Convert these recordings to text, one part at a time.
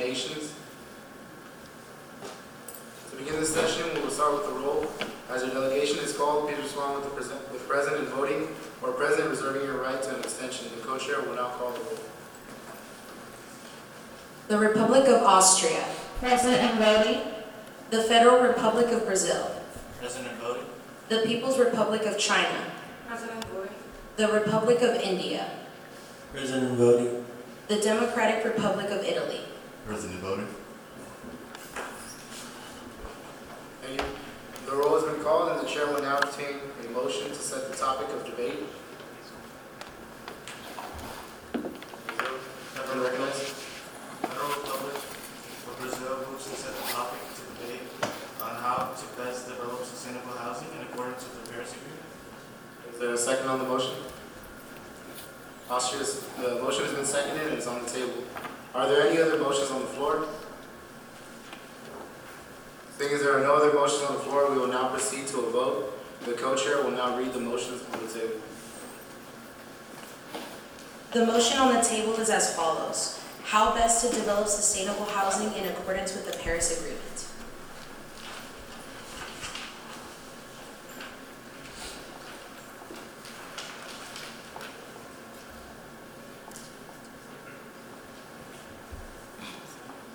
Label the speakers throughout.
Speaker 1: delegations. To begin this session, we will start with the roll. As your delegation is called, please respond with present and voting, or present reserving your right to an abstention. The co-chair will now call the roll.
Speaker 2: The Republic of Austria.
Speaker 3: Present and voting.
Speaker 2: The Federal Republic of Brazil.
Speaker 4: Present and voting.
Speaker 2: The People's Republic of China.
Speaker 3: Present and voting.
Speaker 2: The Republic of India.
Speaker 4: Present and voting.
Speaker 2: The Democratic Republic of Italy.
Speaker 4: Present and voting.
Speaker 1: Thank you. The roll has been called, and the chair will now entertain a motion to set the topic of debate. Everyone recognize?
Speaker 4: Federal Republic of Brazil moves to set the topic to debate on how to best develop sustainable housing in accordance with the Paris Agreement.
Speaker 1: Is there a second on the motion? The motion has been seconded and is on the table. Are there any other motions on the floor? Seeing as there are no other motions on the floor, we will now proceed to a vote. The co-chair will now read the motions on the table.
Speaker 2: The motion on the table is as follows. How best to develop sustainable housing in accordance with the Paris Agreement.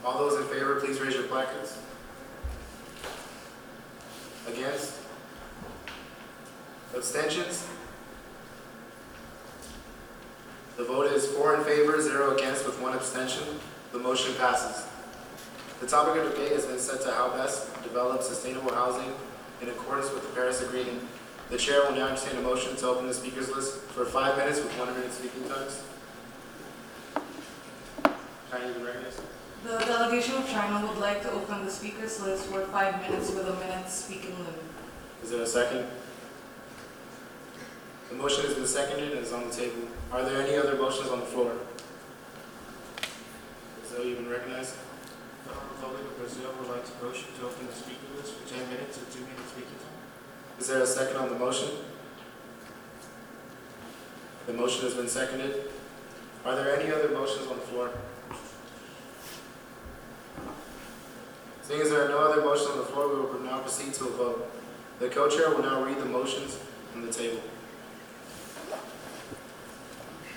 Speaker 1: All those in favor, please raise your placards. Against? Abstentions? The vote is 4 in favor, 0 against, with 1 abstention. The motion passes. The topic of debate has been set to how best develop sustainable housing in accordance with the Paris Agreement. The chair will now entertain a motion to open the speakers list for 5 minutes with 1 minute speaking times. Can I even recognize?
Speaker 3: The delegation of China would like to open the speakers list for 5 minutes with a minute speaking limit.
Speaker 1: Is there a second? The motion has been seconded and is on the table. Are there any other motions on the floor? Is that even recognized?
Speaker 4: The Federal Republic of Brazil would like to motion to open the speaker list for 10 minutes with 2 minutes speaking time.
Speaker 1: Is there a second on the motion? The motion has been seconded. Are there any other motions on the floor? Seeing as there are no other motions on the floor, we will now proceed to a vote. The co-chair will now read the motions on the table.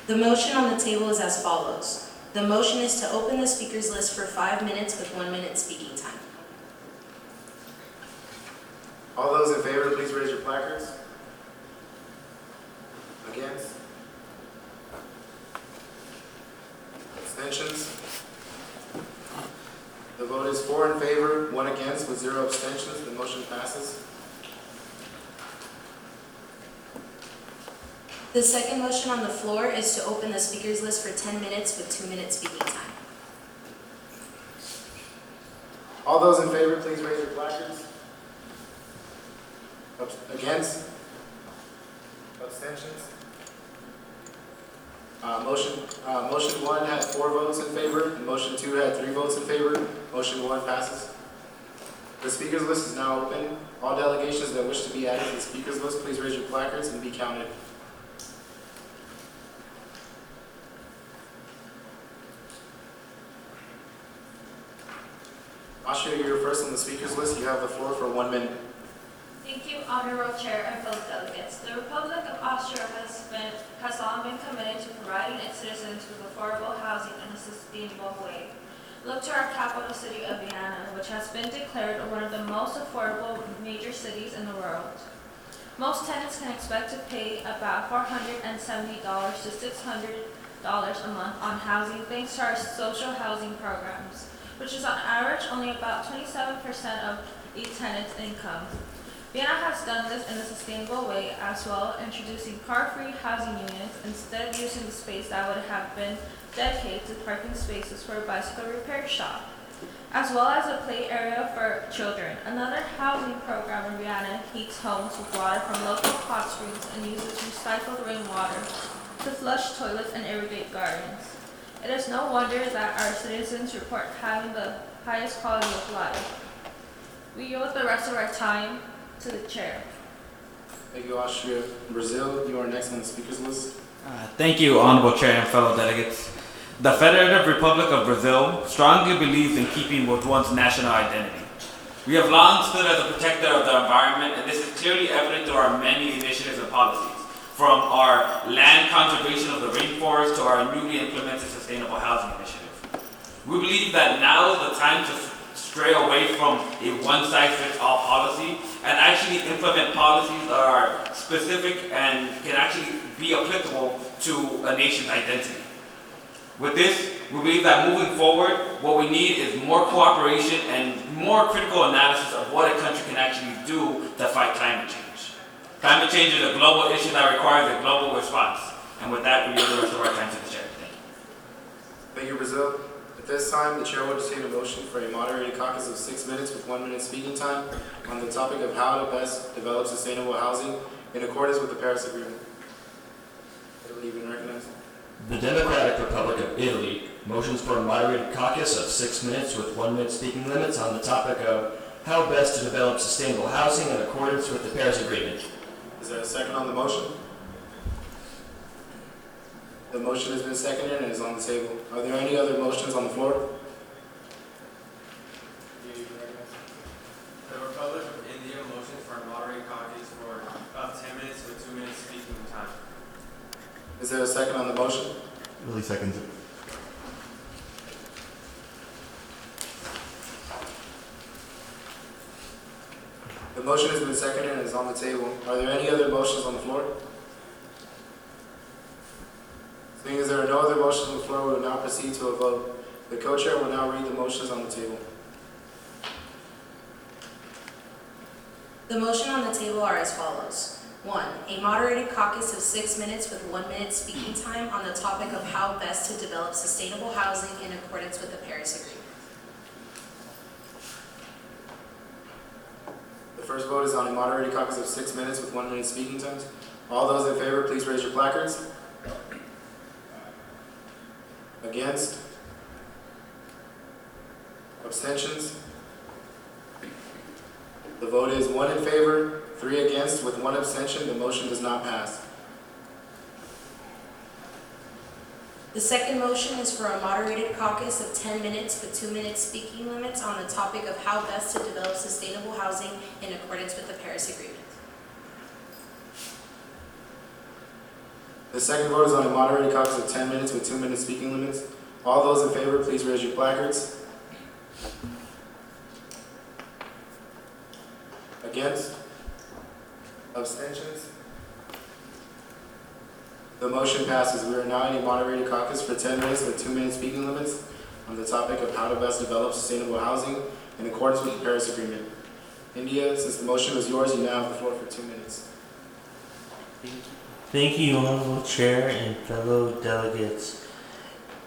Speaker 2: The motion on the table is as follows. The motion is to open the speakers list for 5 minutes with 1 minute speaking time.
Speaker 1: All those in favor, please raise your placards. Against? Abstentions? The vote is 4 in favor, 1 against, with 0 abstentions. The motion passes.
Speaker 2: The second motion on the floor is to open the speakers list for 10 minutes with 2 minute speaking time.
Speaker 1: All those in favor, please raise your placards. Against? Abstentions? Motion 1 had 4 votes in favor, and motion 2 had 3 votes in favor. Motion 1 passes. The speakers list is now open. All delegations that wish to be added to the speakers list, please raise your placards and be counted. Austria, you're first on the speakers list. You have the floor for 1 minute.
Speaker 5: Thank you, Honorable Chair and fellow delegates. The Republic of Austria has long been committed to providing its citizens with affordable housing in a sustainable way. Look to our capital city of Vienna, which has been declared one of the most affordable major cities in the world. Most tenants can expect to pay about $470 to $600 a month on housing thanks to our social housing programs, which is on average only about 27% of a tenant's income. Vienna has done this in a sustainable way as well, introducing car-free housing units instead of using the space that would have been dedicated to parking spaces for a bicycle repair shop, as well as a play area for children. Another housing program in Vienna heats homes with water from local hot springs and uses recycled rainwater to flush toilets and irrigate gardens. It is no wonder that our citizens report having the highest quality of life. We yield the rest of our time to the chair.
Speaker 1: Thank you, Austria. Brazil, you are next on the speakers list.
Speaker 6: Thank you, Honorable Chair and fellow delegates. The Federative Republic of Brazil strongly believes in keeping with one's national identity. We have long stood as a protector of the environment, and this is clearly evident through our many initiatives and policies, from our land conservation of the rainforest to our newly implemented sustainable housing initiative. We believe that now is the time to stray away from a one-size-fits-all policy and actually implement policies that are specific and can actually be applicable to a nation's identity. With this, we believe that moving forward, what we need is more cooperation and more critical analysis of what a country can actually do to fight climate change. Climate change is a global issue that requires a global response. And with that, we yield the rest of our time to the chair. Thank you.
Speaker 1: Thank you, Brazil. At this time, the chair will entertain a motion for a moderated caucus of 6 minutes with 1 minute speaking time on the topic of how to best develop sustainable housing in accordance with the Paris Agreement. Italy, you've been recognized.
Speaker 7: The Democratic Republic of Italy motions for a moderated caucus of 6 minutes with 1 minute speaking limits on the topic of how best to develop sustainable housing in accordance with the Paris Agreement.
Speaker 1: Is there a second on the motion? The motion has been seconded and is on the table. Are there any other motions on the floor?
Speaker 8: The Republic of India motions for a moderated caucus for of 10 minutes with 2 minutes speaking time.
Speaker 1: Is there a second on the motion?
Speaker 9: Really seconds it.
Speaker 1: The motion has been seconded and is on the table. Are there any other motions on the floor? Seeing as there are no other motions on the floor, we will now proceed to a vote. The co-chair will now read the motions on the table.
Speaker 2: The motion on the table are as follows. 1. A moderated caucus of 6 minutes with 1 minute speaking time on the topic of how best to develop sustainable housing in accordance with the Paris Agreement.
Speaker 1: The first vote is on a moderated caucus of 6 minutes with 1 minute speaking times. All those in favor, please raise your placards. Against? Abstentions? The vote is 1 in favor, 3 against, with 1 abstention. The motion does not pass.
Speaker 2: The second motion is for a moderated caucus of 10 minutes with 2 minute speaking limits on the topic of how best to develop sustainable housing in accordance with the Paris Agreement.
Speaker 1: The second vote is on a moderated caucus of 10 minutes with 2 minute speaking limits. All those in favor, please raise your placards. Against? Abstentions? The motion passes. We are now in a moderated caucus for 10 minutes with 2 minute speaking limits on the topic of how to best develop sustainable housing in accordance with the Paris Agreement. India, since the motion is yours, you now have the floor for 2 minutes.
Speaker 10: Thank you, Honorable Chair and fellow delegates.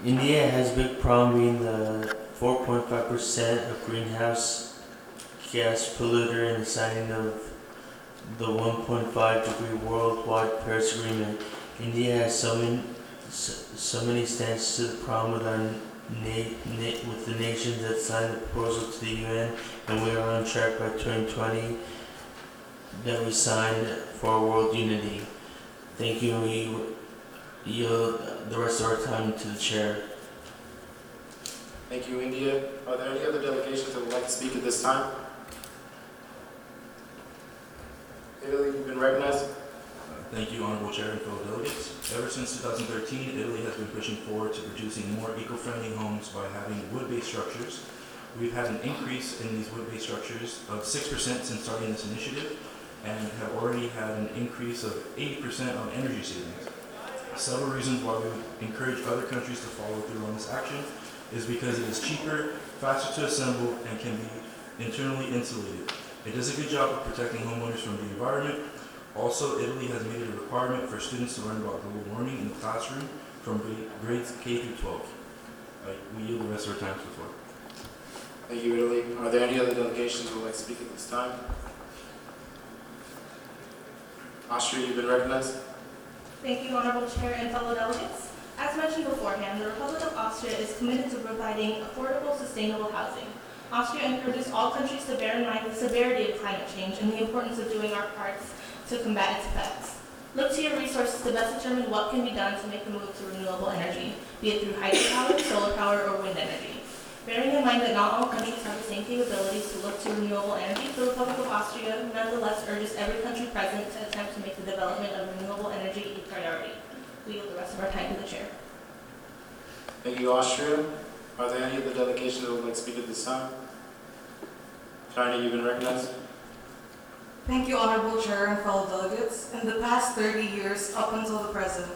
Speaker 10: India has a big problem being the 4.5% of greenhouse gas polluter in the signing of the 1.5 degree worldwide Paris Agreement. India has so many stances to the problem with with the nations that signed the proposal to the UN, and we are on track by 2020 that we signed for world unity. Thank you. We yield the rest of our time to the chair.
Speaker 1: Thank you, India. Are there any other delegations that would like to speak at this time? Italy, you've been recognized.
Speaker 9: Thank you, Honorable Chair and fellow delegates. Ever since 2013, Italy has been pushing forward to producing more eco-friendly homes by having wood-based structures. We've had an increase in these wood-based structures of 6% since starting this initiative, and have already had an increase of 80% on energy savings. Several reasons why we would encourage other countries to follow through on this action is because it is cheaper, faster to assemble, and can be internally insulated. It does a good job of protecting homeowners from the environment. Also, Italy has made it a requirement for students to learn about global warming in the classroom from grades K through 12. We yield the rest of our time to the floor.
Speaker 1: Thank you, Italy. Are there any other delegations who would like to speak at this time? Austria, you've been recognized.
Speaker 11: Thank you, Honorable Chair and fellow delegates. As mentioned beforehand, the Republic of Austria is committed to providing affordable, sustainable housing. Austria encourages all countries to bear in mind the severity of climate change and the importance of doing our parts to combat its effects. Look to your resources to best determine what can be done to make the move to renewable energy, be it through hydropower, solar power, or wind energy. Bearing in mind that not all countries have the same capabilities to look to renewable energy, the Republic of Austria nonetheless urges every country present to attempt to make the development of renewable energy a priority. We yield the rest of our time to the chair.
Speaker 1: Thank you, Austria. Are there any of the delegations that would like to speak at this time? China, you've been recognized.
Speaker 3: Thank you, Honorable Chair and fellow delegates. In the past 30 years, up until the present,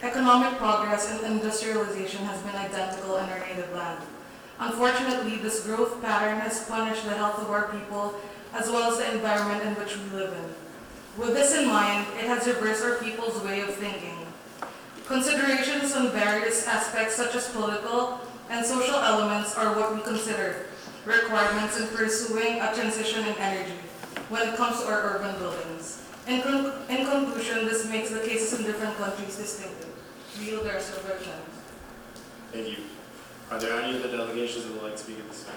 Speaker 3: economic progress and industrialization has been identical in our native land. Unfortunately, this growth pattern has punished the health of our people as well as the environment in which we live in. With this in mind, it has reversed our people's way of thinking. Considerations on various aspects such as political and social elements are what we consider requirements in pursuing a transition in energy when it comes to our urban buildings. In conclusion, this makes the cases in different countries distinctive. We yield the rest of our time.
Speaker 1: Thank you. Are there any of the delegations that would like to speak at this time?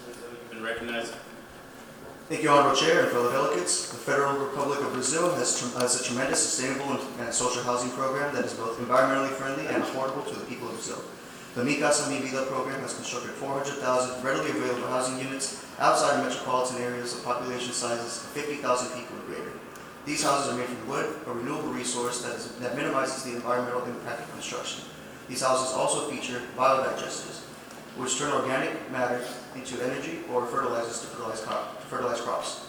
Speaker 1: You've been recognized.
Speaker 12: Thank you, Honorable Chair and fellow delegates. The Federal Republic of Brazil has a tremendous sustainable and social housing program that is both environmentally friendly and affordable to the people of Brazil. The Mi Casa Mi Vida program has constructed 400,000 readily available housing units outside of metropolitan areas of population sizes of 50,000 people or greater. These houses are made from wood, a renewable resource that minimizes the environmental impact of construction. These houses also feature biodigesters, which turn organic matter into energy or fertilizers to fertilize crops.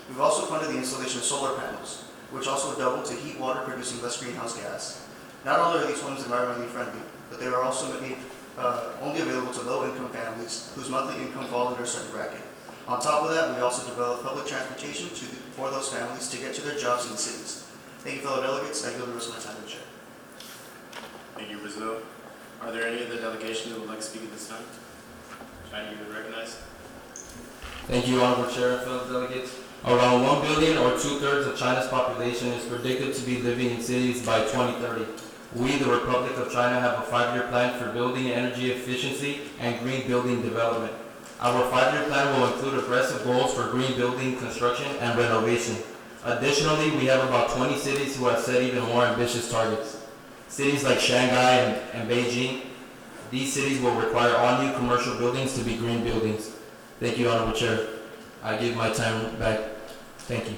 Speaker 12: We've also funded the installation of solar panels, which also double to heat water, producing less greenhouse gas. Not only are these homes environmentally friendly, but they are also made only available to low-income families whose monthly income fall under a certain bracket. On top of that, we also develop public transportation for those families to get to their jobs in the cities. Thank you, fellow delegates. I yield the rest of my time to the chair.
Speaker 1: Thank you, Brazil. Are there any of the delegations that would like to speak at this time? China, you've been recognized.
Speaker 13: Thank you, Honorable Chair and fellow delegates. Around 1 billion or 2/3 of China's population is predicted to be living in cities by 2030. We, the Republic of China, have a 5-year plan for building energy efficiency and green building development. Our 5-year plan will include aggressive goals for green building construction and renovation. Additionally, we have about 20 cities who have set even more ambitious targets. Cities like Shanghai and Beijing, these cities will require all new commercial buildings to be green buildings. Thank you, Honorable Chair. I give my time back. Thank you.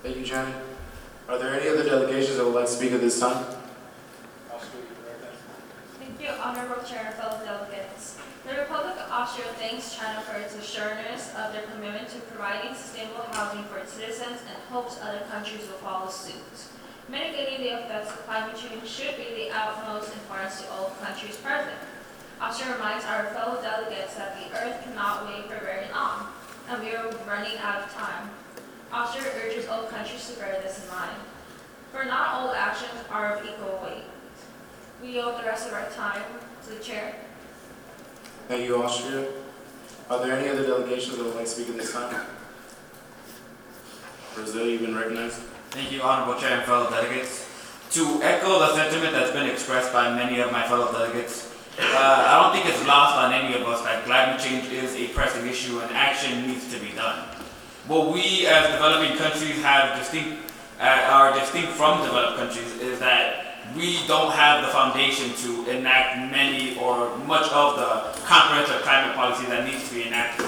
Speaker 1: Thank you, Johnny. Are there any other delegations that would like to speak at this time?
Speaker 5: Thank you, Honorable Chair and fellow delegates. The Republic of Austria thanks China for its assurance of their commitment to providing sustainable housing for its citizens and hopes other countries will follow suit. Mitigating the effects of climate change should be the utmost importance to all countries present. Austria reminds our fellow delegates that the Earth cannot wait for very long, and we are running out of time. Austria urges all countries to bear this in mind, for not all actions are of equal weight. We yield the rest of our time to the Chair.
Speaker 1: Thank you, Austria. Are there any other delegations that would like to speak at this time? Brazil, you've been recognized.
Speaker 6: Thank you, Honorable Chair and fellow delegates. To echo the sentiment that's been expressed by many of my fellow delegates, I don't think it's lost on any of us that climate change is a pressing issue and action needs to be done. What we as developing countries are distinct from developed countries is that we don't have the foundation to enact many or much of the comprehensive climate policy that needs to be enacted.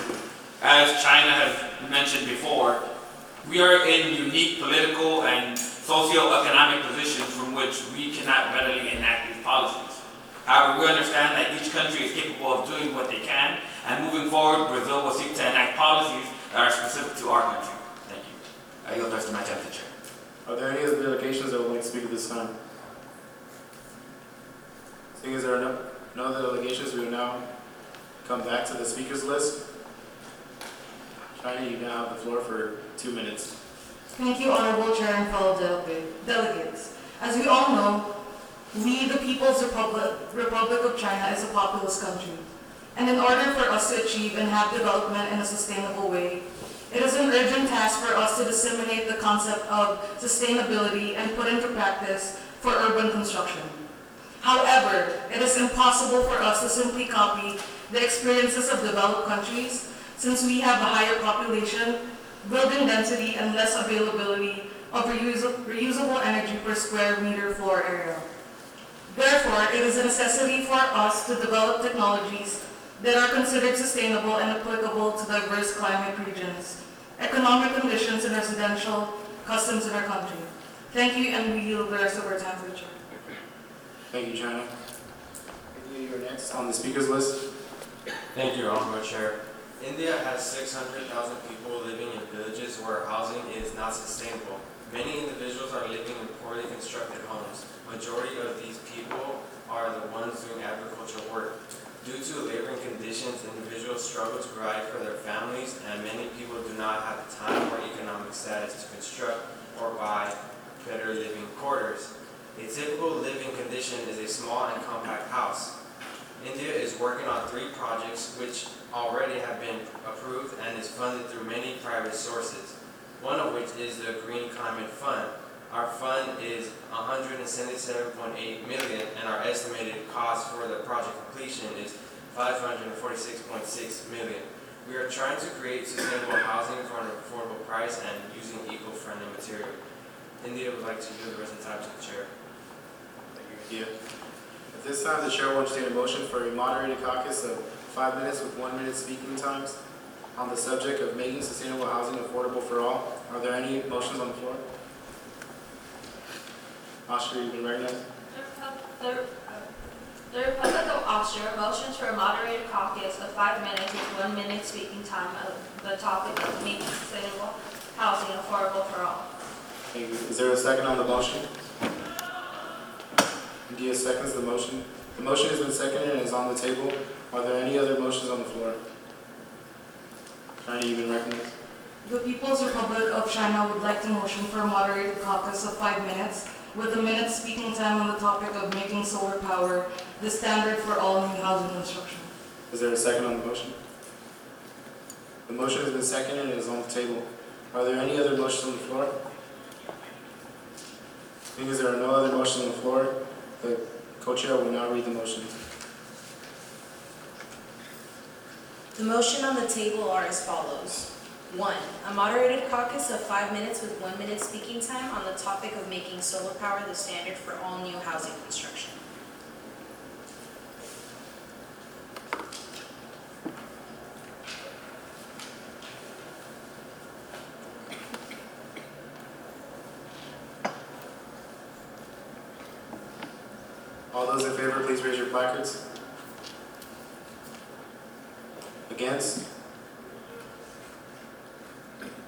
Speaker 6: As China has mentioned before, we are in unique political and socio-economic positions from which we cannot readily enact these policies. However, we understand that each country is capable of doing what they can, and moving forward, Brazil will seek to enact policies that are specific to our country. Thank you. I yield the rest of my time to the Chair.
Speaker 1: Are there any other delegations that would like to speak at this time? Seeing as there are no other delegations, we will now come back to the speakers list. China, you now have the floor for 2 minutes.
Speaker 3: Thank you, Honorable Chair and fellow delegates. As we all know, we, the People's Republic of China, is a populous country. And in order for us to achieve and have development in a sustainable way, it is an urgent task for us to disseminate the concept of sustainability and put into practice for urban construction. However, it is impossible for us to simply copy the experiences of developed countries since we have a higher population, building density, and less availability of reusable energy per square meter floor area. Therefore, it is a necessity for us to develop technologies that are considered sustainable and applicable to diverse climate regions, economic conditions, and residential customs in our country. Thank you, and we yield the rest of our time to the chair.
Speaker 1: Thank you, China. You're next on the speakers list.
Speaker 8: Thank you, Honorable Chair. India has 600,000 people living in villages where housing is not sustainable. Many individuals are living in poorly constructed homes. Majority of these people are the ones doing agricultural work. Due to laboring conditions, individuals struggle to provide for their families, and many people do not have the time or economic status to construct or buy better living quarters. A typical living condition is a small and compact house. India is working on 3 projects which already have been approved and is funded through many private sources, one of which is the Green Climate Fund. Our fund is $177.8 million, and our estimated cost for the project completion is $546.6 million. We are trying to create sustainable housing for an affordable price and using eco-friendly material. India would like to yield the rest of the time to the chair.
Speaker 1: Thank you, India. At this time, the chair will entertain a motion for a moderated caucus of 5 minutes with 1 minute speaking times on the subject of making sustainable housing affordable for all. Are there any motions on the floor? Austria, you've been recognized.
Speaker 5: The Republic of Austria motions for a moderated caucus of 5 minutes with 1 minute speaking time of the topic of making sustainable housing affordable for all.
Speaker 1: Thank you. Is there a second on the motion? India seconds the motion. The motion has been seconded and is on the table. Are there any other motions on the floor? China, you've been recognized.
Speaker 3: The People's Republic of China would like to motion for a moderated caucus of 5 minutes with a minute speaking time on the topic of making solar power the standard for all new housing construction.
Speaker 1: Is there a second on the motion? The motion has been seconded and is on the table. Are there any other motions on the floor? Seeing as there are no other motions on the floor, the co-chair will now read the motions.
Speaker 2: The motion on the table are as follows. 1. A moderated caucus of 5 minutes with 1 minute speaking time on the topic of making solar power the standard for all new housing construction.
Speaker 1: All those in favor, please raise your placards. Against?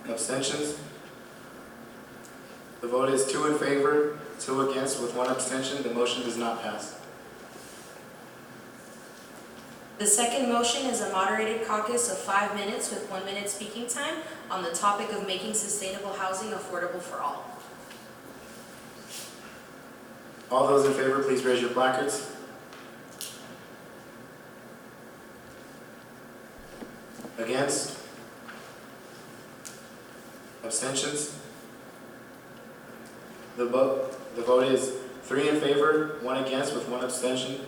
Speaker 1: Abstentions? The vote is 2 in favor, 2 against, with 1 abstention. The motion does not pass.
Speaker 2: The second motion is a moderated caucus of 5 minutes with 1 minute speaking time on the topic of making sustainable housing affordable for all.
Speaker 1: All those in favor, please raise your placards. Against? Abstentions? The vote is 3 in favor, 1 against, with 1 abstention.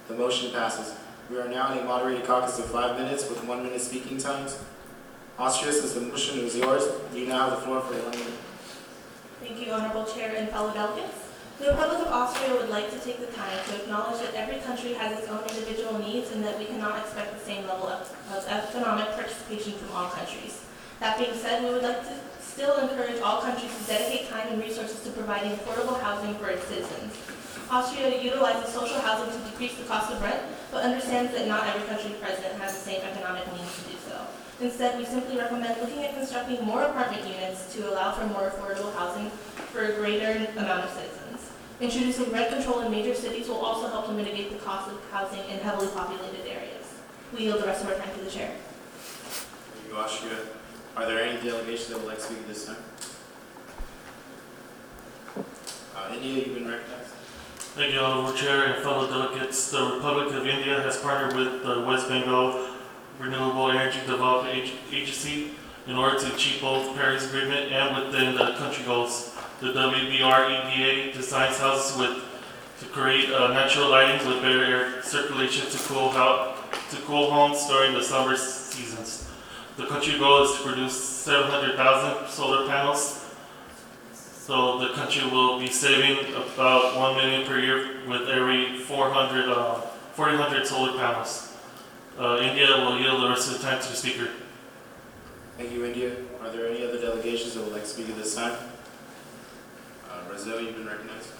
Speaker 1: The motion passes. We are now in a moderated caucus of 5 minutes with 1 minute speaking times. Austria, since the motion is yours, you now have the floor for 1 minute.
Speaker 11: Thank you, Honorable Chair and fellow delegates. The Republic of Austria would like to take the time to acknowledge that every country has its own individual needs and that we cannot expect the same level of economic participation from all countries. That being said, we would like to still encourage all countries to dedicate time and resources to providing affordable housing for its citizens. Austria utilizes social housing to decrease the cost of rent, but understands that not every country present has the same economic means to do so. Instead, we simply recommend looking at constructing more apartment units to allow for more affordable housing for a greater amount of citizens. Introducing rent control in major cities will also help to mitigate the cost of housing in heavily populated areas. We yield the rest of our time to the chair.
Speaker 1: Thank you, Austria. Are there any delegations that would like to speak this time? India, you've been recognized.
Speaker 14: Thank you, Honorable Chair and fellow delegates. The Republic of India has partnered with the West Bengal Renewable Energy Development Agency in order to achieve both Paris Agreement and within the country goals. The WBR-EDA designs houses to create natural lighting with better air circulation to cool homes during the summer seasons. the country goal is to produce 700,000 solar panels. So the country will be saving about 1 million per year with every 400 solar panels. India will yield the rest of the time to the speaker.
Speaker 1: Thank you, India. Are there any other delegations that would like to speak at this time? Brazil, you've been recognized.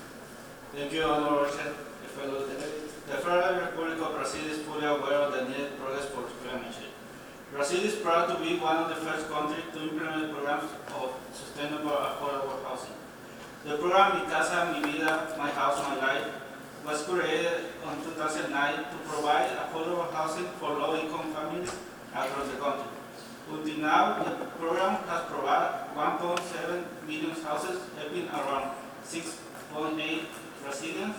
Speaker 15: Thank you, Honorable Chair. Fellow delegates. The Federal Republic of Brazil is fully aware of the needed progress for climate change. Brazil is proud to be one of the first countries to implement programs of sustainable, affordable housing. The program Mi Casa, Mi Vida, My House, My Life was created in 2009 to provide affordable housing for low-income families across the country. Until now, the program has provided 1.7 million houses, helping around 6.8 Brazilians.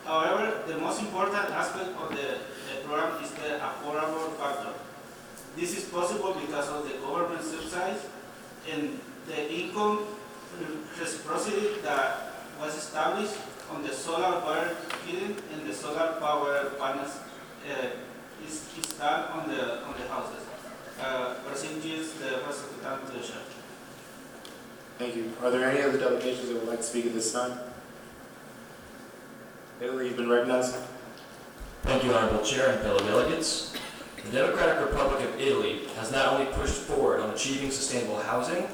Speaker 15: However, the most important aspect of the program is the affordable factor. This is possible because of the government subsidies and the income reciprocity that was established on the solar water heating and the solar power panels is done on the houses. Brazil gives the rest of the time to the chair.
Speaker 1: Thank you. Are there any other delegations that would like to speak at this time? Italy, you've been recognized.
Speaker 7: Thank you, Honorable Chair and fellow delegates. The Democratic Republic of Italy has not only pushed forward on achieving sustainable housing,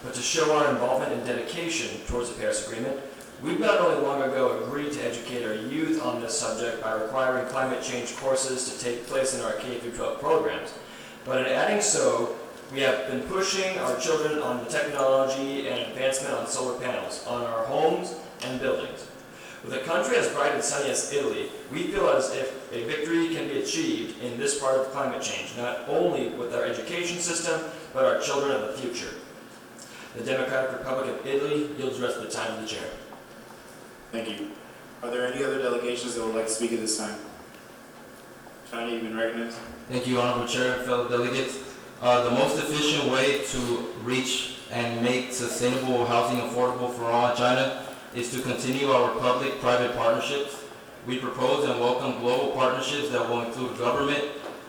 Speaker 7: but to show our involvement and dedication towards the Paris Agreement, we've not only long ago agreed to educate our youth on this subject by requiring climate change courses to take place in our K-12 programs, but in adding so, we have been pushing our children on the technology and advancement on solar panels on our homes and buildings. With a country as bright and sunny as Italy, we feel as if a victory can be achieved in this part of climate change, not only with our education system, but our children of the future. The Democratic Republic of Italy yields the rest of the time to the chair.
Speaker 1: Thank you. Are there any other delegations that would like to speak at this time? China, you've been recognized.
Speaker 13: Thank you, Honorable Chair and fellow delegates. The most efficient way to reach and make sustainable housing affordable for all in China is to continue our public-private partnerships. We propose and welcome global partnerships that will include government,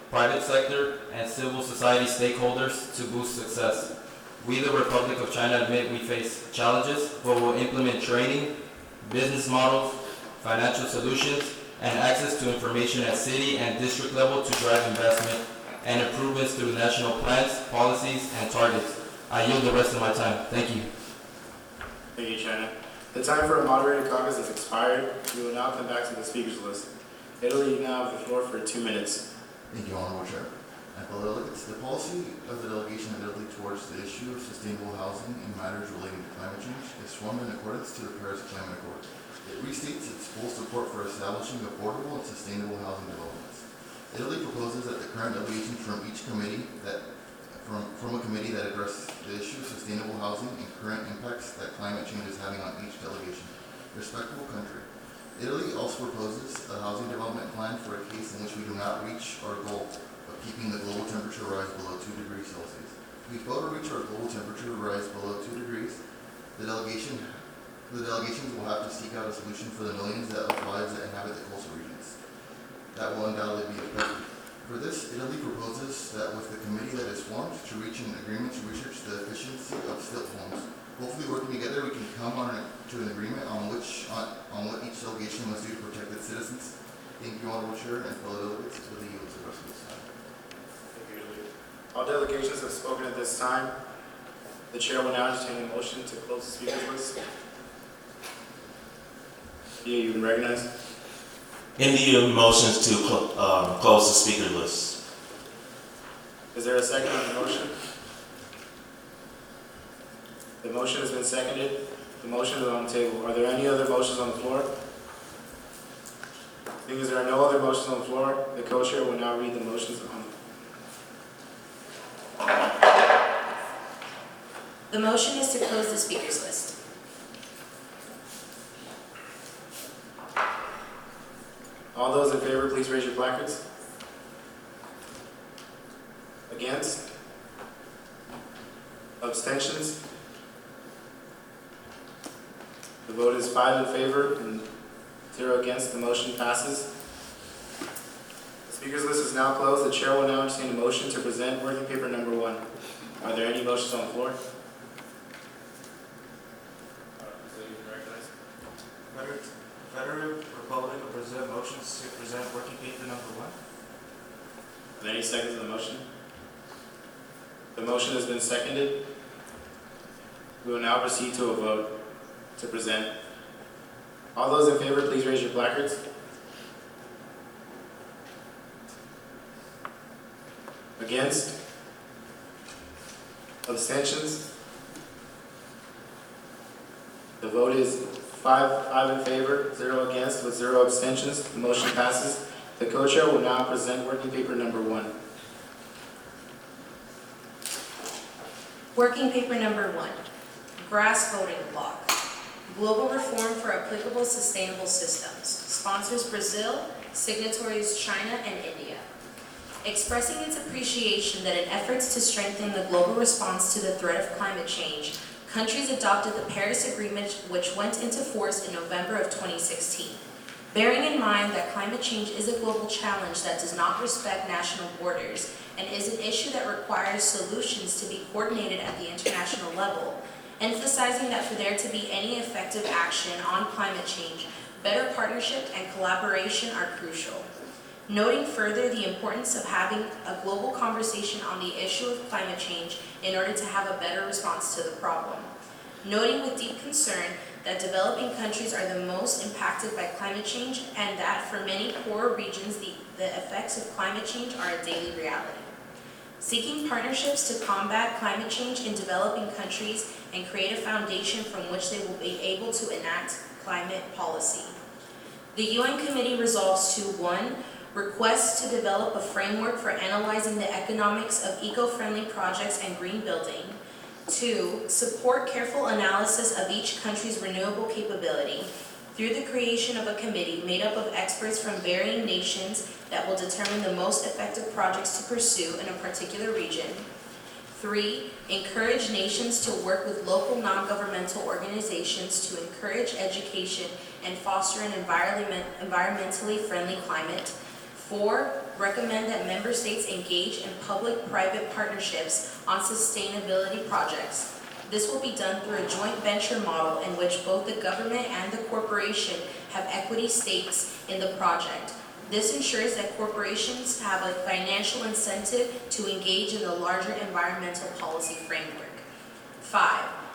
Speaker 13: private sector, and civil society stakeholders to boost success. We, the Republic of China, admit we face challenges, but will implement training, business models, financial solutions, and access to information at city and district level to drive investment and improvements through national plans, policies, and targets. I yield the rest of my time. Thank you.
Speaker 1: Thank you, China. The time for a moderated caucus has expired. We will now come back to the speakers list. Italy, you now have the floor for 2 minutes.
Speaker 16: Thank you, Honorable Chair. And fellow delegates, the policy of the delegation of Italy towards the issue of sustainable housing and matters relating to climate change is formed in accordance to the Paris Climate Accord. It restates its full support for establishing affordable and sustainable housing developments. Italy proposes that the current delegation from a committee that addresses the issue of sustainable housing and current impacts that climate change is having on each delegation, respectable country. Italy also proposes a housing development plan for a case in which we do not reach our goal of keeping the global temperature rise below 2 degrees Celsius. If we fail to reach our global temperature rise below 2 degrees, the delegations will have to seek out a solution for the millions of lives that inhabit the coastal regions. That will undoubtedly be effective. For this, Italy proposes that with the committee that is formed to reach an agreement to research the efficiency of stilt homes. Hopefully, working together, we can come to an agreement on what each delegation must do to protect its citizens. Thank you, Honorable Chair, and fellow delegates. Italy yields the rest of this time.
Speaker 1: Thank you, Italy. All delegations have spoken at this time. The chair will now entertain a motion to close the speakers list. Yeah, you've been recognized.
Speaker 17: India motions to close the speaker list.
Speaker 1: Is there a second on the motion? The motion has been seconded. The motion is on the table. Are there any other motions on the floor? Seeing as there are no other motions on the floor, the co-chair will now read the motions on.
Speaker 2: The motion is to close the speakers list.
Speaker 1: All those in favor, please raise your placards. Against? Abstentions? The vote is 5 in favor and 0 against. The motion passes. The Speakers list is now closed. The chair will now entertain a motion to present working paper number 1. Are there any motions on the floor?
Speaker 4: Federal Republic of Brazil motions to present working paper number 1.
Speaker 1: Are there any seconds on the motion? The motion has been seconded. We will now proceed to a vote to present. All those in favor, please raise your placards. Against? Abstentions? The vote is 5 in favor, 0 against, with 0 abstentions. The motion passes. The co-chair will now present working paper number 1.
Speaker 2: Working paper number 1, grass voting block. Global reform for applicable sustainable systems. Sponsors Brazil, signatories China and India. Expressing its appreciation that in efforts to strengthen the global response to the threat of climate change, countries adopted the Paris Agreement, which went into force in November of 2016. Bearing in mind that climate change is a global challenge that does not respect national borders and is an issue that requires solutions to be coordinated at the international level, emphasizing that for there to be any effective action on climate change, better partnership and collaboration are crucial. Noting further the importance of having a global conversation on the issue of climate change in order to have a better response to the problem. Noting with deep concern that developing countries are the most impacted by climate change and that for many poorer regions the effects of climate change are a daily reality. Seeking partnerships to combat climate change in developing countries and create a foundation from which they will be able to enact climate policy. The UN Committee resolves to 1. Request to develop a framework for analyzing the economics of eco-friendly projects and green building. 2. Support careful analysis of each country's renewable capability through the creation of a committee made up of experts from varying nations that will determine the most effective projects to pursue in a particular region. 3. Encourage nations to work with local non-governmental organizations to encourage education and foster an environmentally friendly climate. 4. Recommend that member states engage in public-private partnerships on sustainability projects. This will be done through a joint venture model in which both the government and the corporation have equity stakes in the project. This ensures that corporations have a financial incentive to engage in the larger environmental policy framework. 5.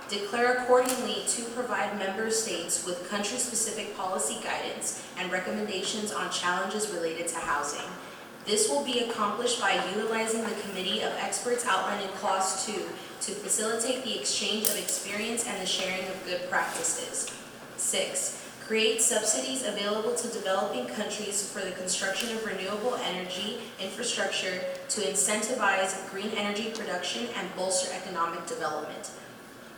Speaker 2: Declare accordingly to provide member states with country-specific policy guidance and recommendations on challenges related to housing. This will be accomplished by utilizing the committee of experts outlined in Clause 2 to facilitate the exchange of experience and the sharing of good practices. 6. Create subsidies available to developing countries for the construction of renewable energy infrastructure to incentivize green energy production and bolster economic development.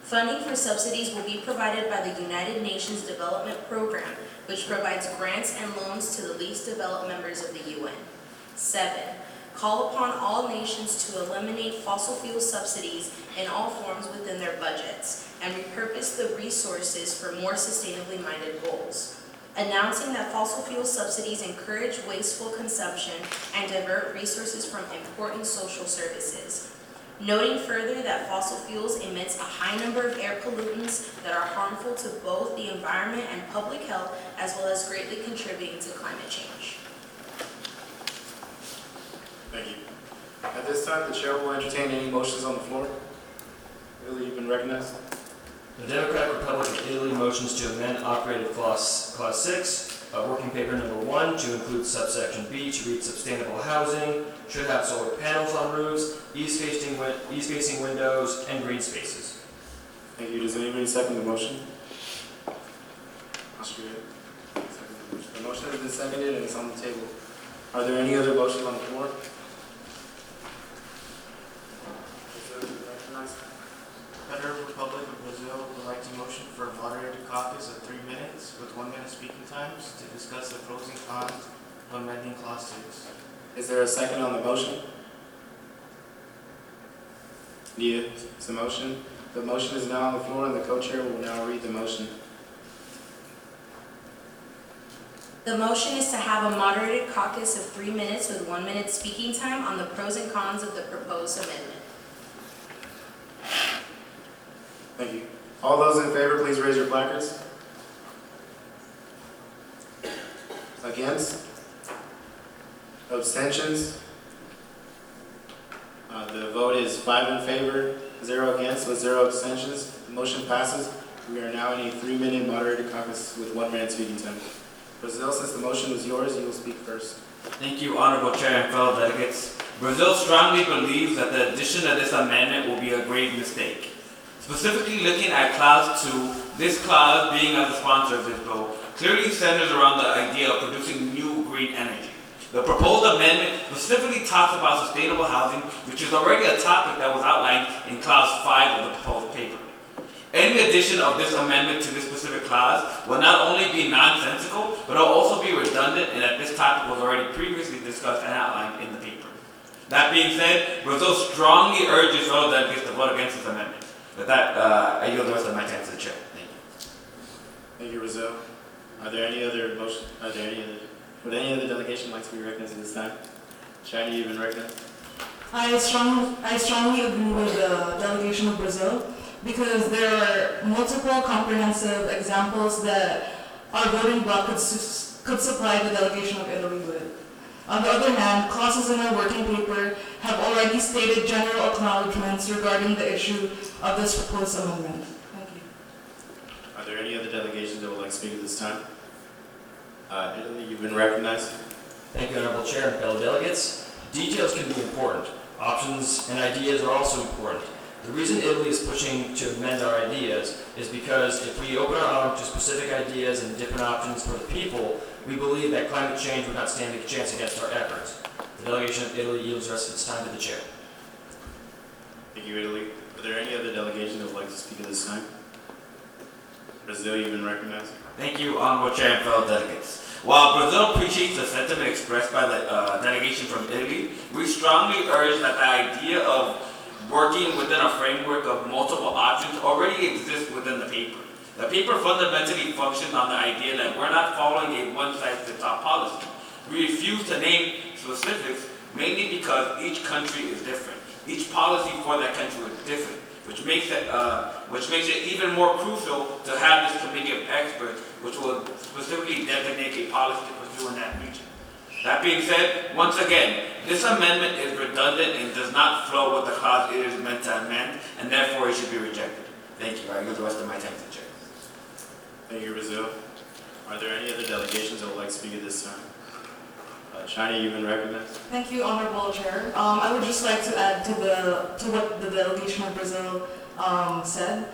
Speaker 2: Funding for subsidies will be provided by the United Nations Development Program, which provides grants and loans to the least developed members of the UN. 7. Call upon all nations to eliminate fossil fuel subsidies in all forms within their budgets and repurpose the resources for more sustainably minded goals. Announcing that fossil fuel subsidies encourage wasteful consumption and divert resources from important social services. Noting further that fossil fuels emits a high number of air pollutants that are harmful to both the environment and public health, as well as greatly contributing to climate change.
Speaker 1: Thank you. At this time, the chair will entertain any motions on the floor. Really, you've been recognized.
Speaker 7: The Democratic Republic of Italy motions to amend Operative Clause 6, working paper number 1, to include subsection B to read sustainable housing, should have solar panels on roofs, east-facing windows, and green spaces.
Speaker 1: Thank you. Does anybody second the motion? The motion has been seconded and it's on the table. Are there any other motions on the floor?
Speaker 4: Federal Republic of Brazil would like to motion for a moderated caucus of 3 minutes with 1 minute speaking times to discuss the pros and cons of amending Clause 6.
Speaker 1: Is there a second on the motion? Yeah, it's a motion. The motion is now on the floor and the co-chair will now read the motion.
Speaker 2: The The motion is to have a moderated caucus of 3 minutes with 1 minute speaking time on the pros and cons of the proposed amendment.
Speaker 1: Thank you. All those in favor, please raise your placards. Against? Abstentions? The vote is 5 in favor, 0 against, with 0 abstentions. The motion passes. We are now in a 3-minute moderated caucus with 1 minute speaking time. Brazil, since the motion was yours, you will speak first.
Speaker 6: Thank you, Honorable Chair and fellow delegates. Brazil strongly believes that the addition of this amendment will be a grave mistake. Specifically looking at Clause 2, this clause, being as the sponsor of this bill, clearly centers around the idea of producing new green energy. The proposed amendment specifically talks about sustainable housing, which is already a topic that was outlined in Clause 5 of the proposed paper. Any addition of this amendment to this specific clause will not only be nonsensical, but it will also be redundant in that this topic was already previously discussed and outlined in the paper. That being said, Brazil strongly urges fellow delegates to vote against this amendment. With that, I yield the rest of my time to the chair. Thank you.
Speaker 1: Thank you, Brazil. Are there any other motions? Would any other delegation like to be recognized at this time? China, you've been recognized.
Speaker 3: I strongly agree with the delegation of Brazil because there are multiple comprehensive examples that our voting bloc could supply the delegation of Italy with. On the other hand, clauses in our working paper have already stated general acknowledgments regarding the issue of this proposed amendment. Thank you.
Speaker 1: Are there any other delegations that would like to speak at this time? Italy, you've been recognized.
Speaker 7: Thank you, Honorable Chair and fellow delegates. Details can be important. Options and ideas are also important. The reason Italy is pushing to amend our ideas is because if we open our arms to specific ideas and different options for the people, we believe that climate change would not stand a chance against our efforts. The delegation of Italy yields the rest of its time to the chair.
Speaker 1: Thank you, Italy. Are there any other delegations that would like to speak at this time? Brazil, you've been recognized.
Speaker 6: Thank you, Honorable Chair and fellow delegates. While Brazil appreciates the sentiment expressed by the delegation from Italy, we strongly urge that the idea of working within a framework of multiple options already exists within the paper. The paper fundamentally functions on the idea that we're not following a one-size-fits-all policy. We refuse to name specifics mainly because each country is different. Each policy for that country is different, which makes it even more crucial to have this committee of experts, which will specifically designate a policy to pursue in that region. That being said, once again, this amendment is redundant and does not flow with the clause it is meant to amend, and therefore it should be rejected. Thank you. I give the rest of my time to the chair.
Speaker 1: Thank you, Brazil. Are there any other delegations that would like to speak at this time? China, you've been recognized.
Speaker 3: Thank you, Honorable Chair. I would just like to add to what the delegation of Brazil said.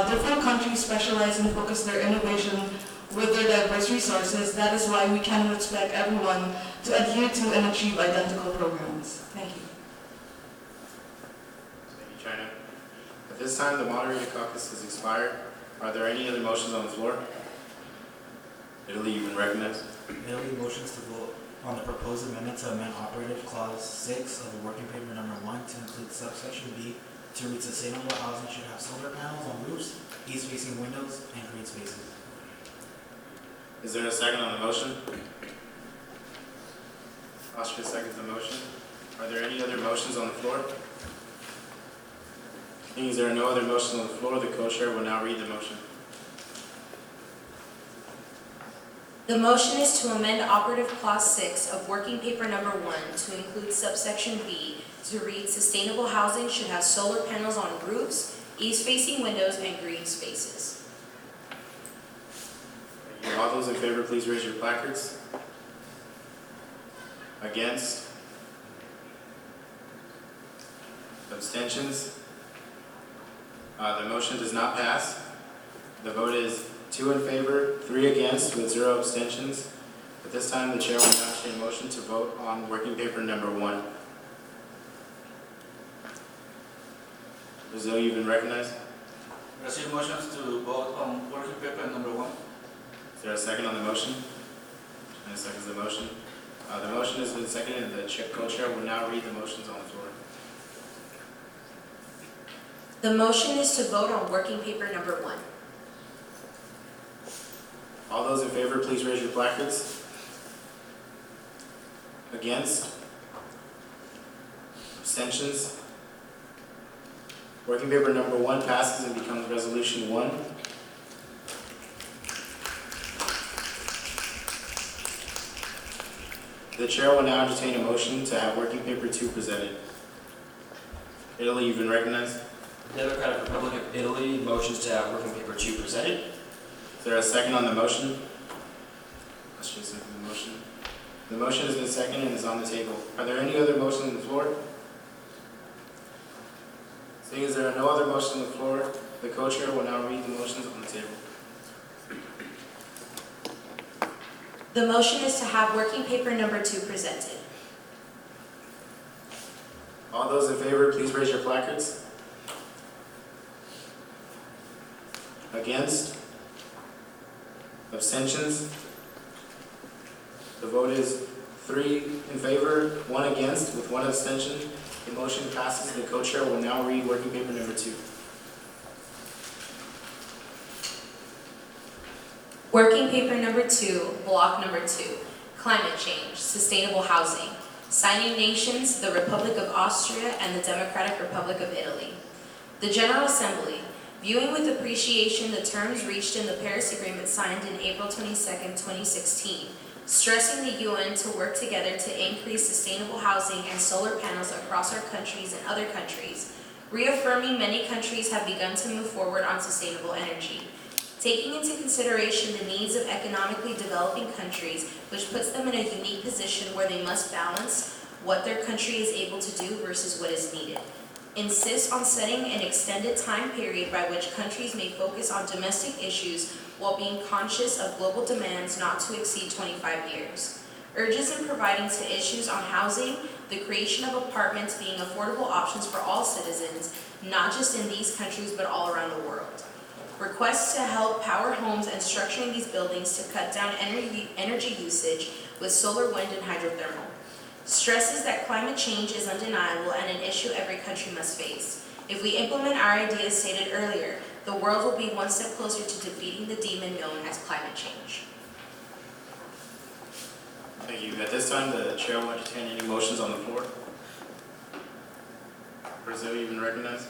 Speaker 3: Different countries specialize and focus their innovation with their diverse resources. That is why we cannot expect everyone to adhere to and achieve identical programs. Thank you.
Speaker 1: Thank you, China. At this time, the moderated caucus has expired. Are there any other motions on the floor? Italy, you've been recognized.
Speaker 18: Italy motions to vote on the proposed amendment to amend operative clause 6 of the working paper number 1 to include subsection B to read sustainable housing should have solar panels on roofs, east-facing windows, and green spaces.
Speaker 1: Is there a second on the motion? Austria seconds the motion. Are there any other motions on the floor? Seeing there are no other motions on the floor, the co-chair will now read the motion.
Speaker 2: The motion is to amend operative clause 6 of working paper number 1 to include subsection B to read sustainable housing should have solar panels on roofs, east-facing windows, and green spaces.
Speaker 1: Thank you. All those in favor, please raise your placards. Against? Abstentions? The motion does not pass. The vote is 2 in favor, 3 against, with 0 abstentions. At this time, the chair will now entertain a motion to vote on working paper number 1. Brazil, you've been recognized.
Speaker 15: Brazil motions to vote on working paper number 1.
Speaker 1: Is there a second on the motion? And seconds the motion. The motion has been seconded, and the co-chair will now read the motions on the floor.
Speaker 2: The motion is to vote on working paper number 1.
Speaker 1: All those in favor, please raise your placards. Against? Abstentions? Working paper number 1 passes and becomes resolution 1. The chair will now entertain a motion to have working paper 2 presented. Italy, you've been recognized.
Speaker 7: The Democratic Republic of Italy motions to have working paper 2 presented.
Speaker 1: Is there a second on the motion? Austria seconds the motion. The motion has been seconded and is on the table. Are there any other motions on the floor? Seeing as there are no other motions on the floor, the co-chair will now read the motions on the table.
Speaker 2: The motion is to have working paper number 2 presented.
Speaker 1: All those in favor, please raise your placards. Against? Abstentions? The vote is 3 in favor, 1 against, with 1 abstention. The motion passes. The co-chair will now read working paper number 2.
Speaker 2: Working paper number 2, block number 2, climate change, sustainable housing, signing nations, the Republic of Austria and the Democratic Republic of Italy. The General Assembly, viewing with appreciation the terms reached in the Paris Agreement signed in April 22, 2016, stressing the UN to work together to increase sustainable housing and solar panels across our countries and other countries, reaffirming many countries have begun to move forward on sustainable energy, taking into consideration the needs of economically developing countries, which puts them in a unique position where they must balance what their country is able to do versus what is needed. Insist on setting an extended time period by which countries may focus on domestic issues while being conscious of global demands not to exceed 25 years. Urges in providing to issues on housing, the creation of apartments being affordable options for all citizens, not just in these countries but all around the world. Requests to help power homes and structuring these buildings to cut down energy usage with solar, wind, and hydrothermal. Stresses that climate change is undeniable and an issue every country must face. If we implement our ideas stated earlier, the world will be one step closer to defeating the demon known as climate change.
Speaker 1: Thank you. At this time, the chair will entertain any motions on the floor. Brazil, you've been recognized.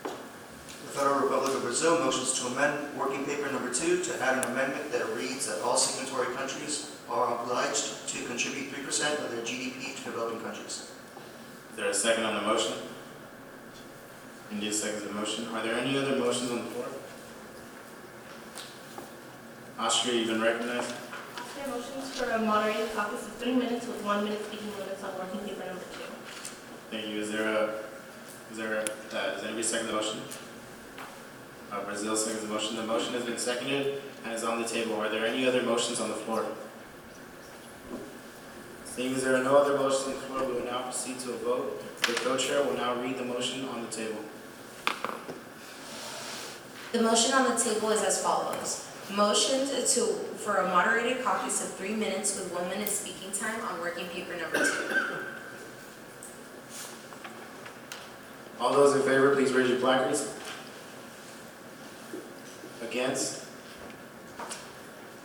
Speaker 12: The Federal Republic of Brazil motions to amend working paper number 2 to add an amendment that reads that all signatory countries are obliged to contribute 3% of their GDP to developing countries.
Speaker 1: Is there a second on the motion? India seconds the motion. Are there any other motions on the floor? Austria, you've been recognized.
Speaker 11: Austria motions for a moderated caucus of 3 minutes with 1 minute speaking limits on working paper number 2.
Speaker 1: Thank you. Does anybody second the motion? Brazil seconds the motion. The motion has been seconded and is on the table. Are there any other motions on the floor? Seeing as there are no other motions on the floor, we will now proceed to a vote. The co-chair will now read the motion on the table.
Speaker 2: The motion on the table is as follows. Motion for a moderated caucus of 3 minutes with 1 minute speaking time on working paper number 2.
Speaker 1: All those in favor, please raise your placards. Against?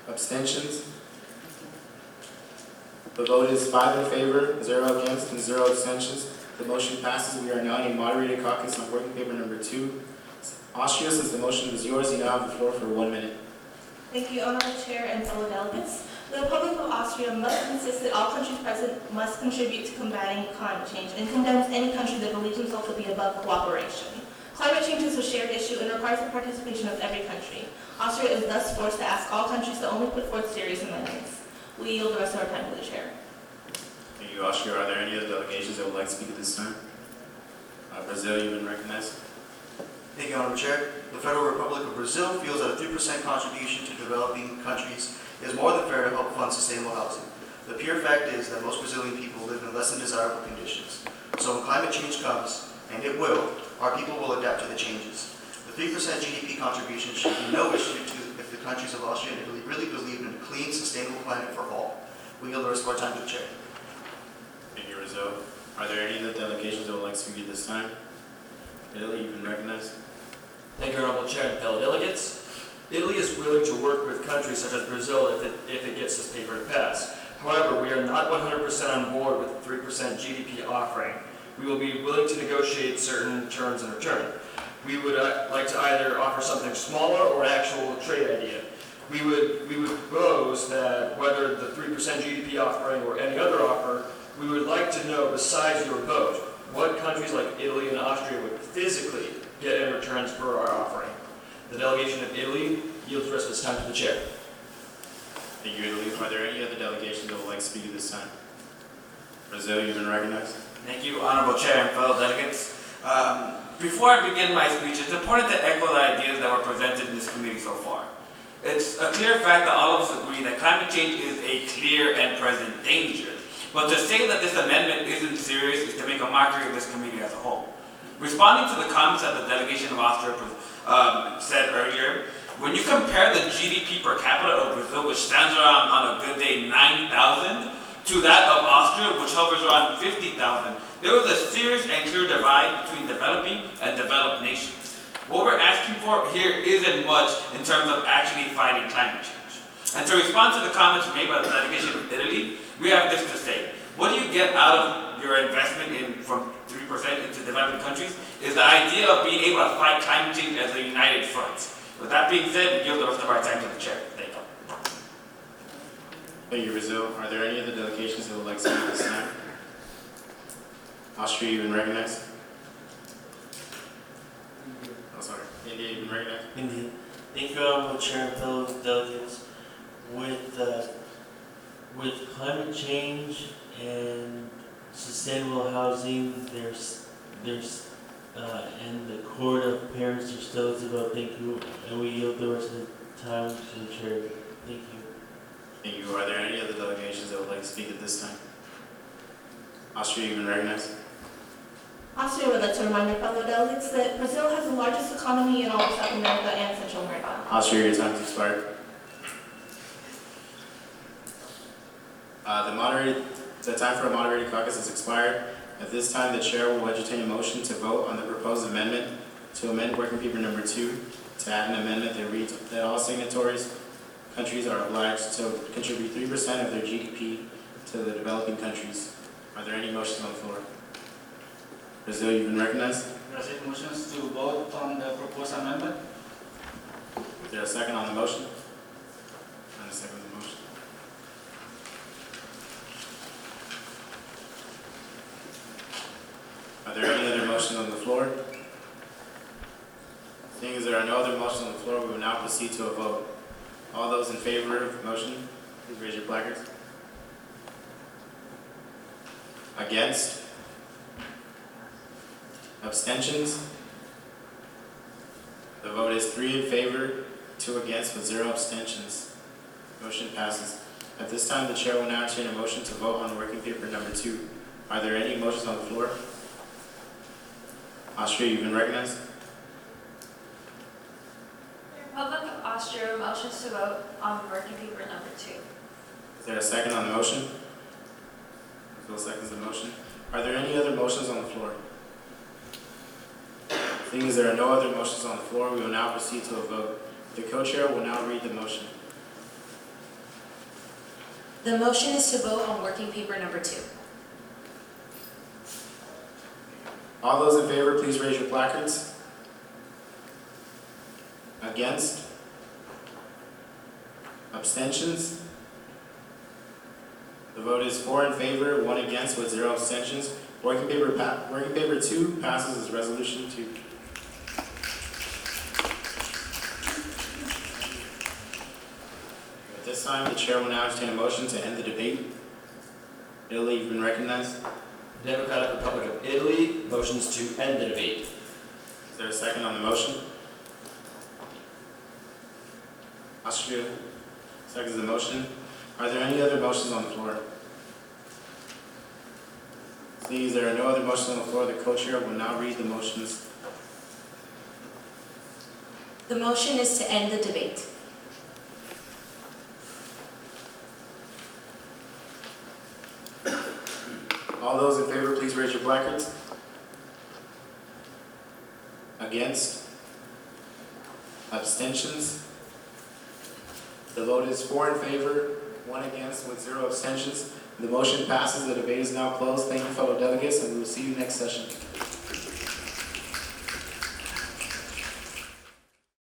Speaker 1: Abstentions? The vote is 5 in favor, 0 against, and 0 abstentions. The motion passes. We are now in a moderated caucus on working paper number 2. Austria, since the motion is yours, you now have the floor for 1 minute.
Speaker 11: Thank you, Honorable Chair and fellow delegates. The Republic of Austria must insist that all countries present must contribute to combating climate change and condemns any country that believes himself to be above cooperation. Climate change is a shared issue and requires the participation of every country. Austria is thus forced to ask all countries to only put forth serious amendments. We yield the rest of our time to the Chair.
Speaker 1: Thank you, Austria. Are there any other delegations that would like to speak at this time? Brazil, you've been recognized.
Speaker 12: Thank you, Honorable Chair. The Federal Republic of Brazil feels that a 3% contribution to developing countries is more than fair to help fund sustainable housing. The pure fact is that most Brazilian people live in less than desirable conditions. So when climate change comes, and it will, our people will adapt to the changes. The 3% GDP contribution should be no issue if the countries of Austria and Italy really believe in a clean, sustainable planet for all. We yield the rest of our time to the Chair.
Speaker 1: Thank you, Brazil. Are there any other delegations that would like to speak at this time? Italy, you've been recognized.
Speaker 7: Thank you, Honorable Chair and fellow delegates. Italy is willing to work with countries such as Brazil if it gets this paper to pass. However, we are not 100% on board with the 3% GDP offering. We will be willing to negotiate certain terms in return. We would like to either offer something smaller or an actual trade idea. We would propose that whether the 3% GDP offering or any other offer, we would like to know, besides your vote, what countries like Italy and Austria would physically get in returns for our offering. The delegation of Italy yields the rest of its time to the chair.
Speaker 1: Thank you, Italy. Are there any other delegations that would like to speak at this time? Brazil, you've been recognized.
Speaker 6: Thank you, Honorable Chair and fellow delegates. Before I begin my speech, it's important to echo the ideas that were presented in this committee so far. It's a clear fact that all of us agree that climate change is a clear and present danger. But to say that this amendment isn't serious is to make a mockery of this committee as a whole. Responding to the comments that the delegation of Austria said earlier, when you compare the GDP per capita of Brazil, which stands around, on a good day, 9,000, to that of Austria, which hovers around 50,000, there was a serious and clear divide between developing and developed nations. What we're asking for here isn't much in terms of actually fighting climate change. And to respond to the comments made by the delegation of Italy, we have this to say. What do you get out of your investment from 3% into developing countries is the idea of being able to fight climate change as a united front. With that being said, we yield the rest of our time to the chair. Thank you.
Speaker 1: Thank you, Brazil. Are there any other delegations that would like to speak this time? Austria, you've been recognized. Oh, sorry. India, you've been recognized.
Speaker 10: Indeed. Thank you, Honorable Chair and fellow delegates. With climate change and sustainable housing, and the Court of Parents are still is about. Thank you, and we yield the rest of the time to the chair. Thank you.
Speaker 1: Thank you. Are there any other delegations that would like to speak at this time? Austria, you've been recognized.
Speaker 11: Austria would like to remind our fellow delegates that Brazil has the largest economy in all of South America and Central America.
Speaker 1: Austria, your time has expired. The time for a moderated caucus has expired. At this time, the chair will entertain a motion to vote on the proposed amendment to amend working paper number 2 to add an amendment that reads that all signatories countries are obliged to contribute 3% of their GDP to the developing countries. Are there any motions on the floor? Brazil, you've been recognized.
Speaker 15: Receive motions to vote on the proposed amendment.
Speaker 1: Is there a second on the motion? And a second on the motion. Are there any other motions on the floor? Seeing as there are no other motions on the floor, we will now proceed to a vote. All those in favor of the motion, please raise your placards. Against? Abstentions? The vote is 3 in favor, 2 against, with 0 abstentions. Motion passes. At this time, the chair will now entertain a motion to vote on working paper number 2. Are there any motions on the floor? Austria, you've been recognized.
Speaker 5: The Republic of Austria motions to vote on working paper number 2.
Speaker 1: Is there a second on the motion? Phil seconds the motion. Are there any other motions on the floor? Seeing as there are no other motions on the floor, we will now proceed to a vote. The co-chair will now read the motion.
Speaker 2: The motion is to vote on working paper number 2.
Speaker 1: All those in favor, please raise your placards. Against? Abstentions? The vote is 4 in favor, 1 against, with 0 abstentions. Working paper 2 passes as resolution 2. At this time, the chair will now entertain a motion to end the debate. Italy, you've been recognized.
Speaker 7: The Democratic Republic of Italy motions to end the debate.
Speaker 1: Is there a second on the motion? Austria seconds the motion. Are there any other motions on the floor? Seeing as there are no other motions on the floor, the co-chair will now read the motions.
Speaker 2: The motion is to end the debate.
Speaker 1: All those in favor, please raise your placards. Against? Abstentions? The vote is 4 in favor, 1 against, with 0 abstentions. The motion passes. The debate is now closed. Thank you, fellow delegates, and we will see you next session.